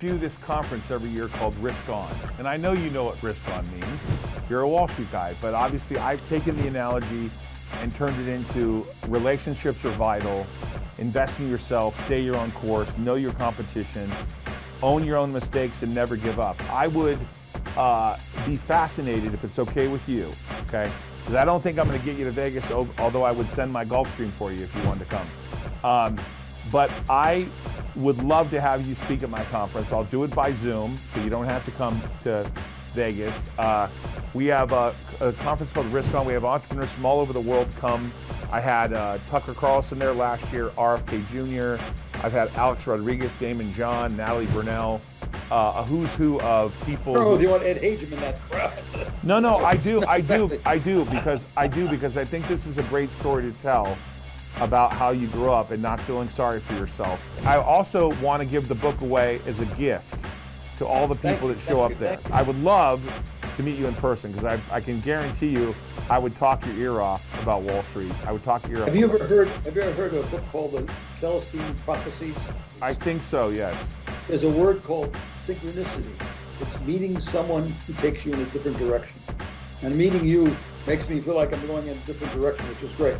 Do this conference every year called Risk On. And I know you know what Risk On means. You're a Wall Street guy, but obviously I've taken the analogy and turned it into relationships are vital, invest in yourself, stay your own course, know your competition, own your own mistakes, and never give up. I would be fascinated, if it's okay with you, okay? Because I don't think I'm gonna get you to Vegas, although I would send my Gulfstream for you if you wanted to come. But I would love to have you speak at my conference. I'll do it by Zoom, so you don't have to come to Vegas. We have a conference called Risk On. We have entrepreneurs from all over the world come. I had Tucker Carlson there last year, RFK Jr. I've had Alex Rodriguez, Damon John, Natalie Brunell, a who's who of people. I don't know if you want Ed Hajim in that crowd. No, I do because I think this is a great story to tell about how you grew up and not feeling sorry for yourself. I also want to give the book away as a gift to all the people that show up there. I would love to meet you in person because I can guarantee you I would talk your ear off about Wall Street. I would talk your ear off. Have you ever heard of a book called The Celestine Prophecies? I think so, yes. There's a word called synchronicity. It's meeting someone who takes you in a different direction. And meeting you makes me feel like I'm going in a different direction, which is great.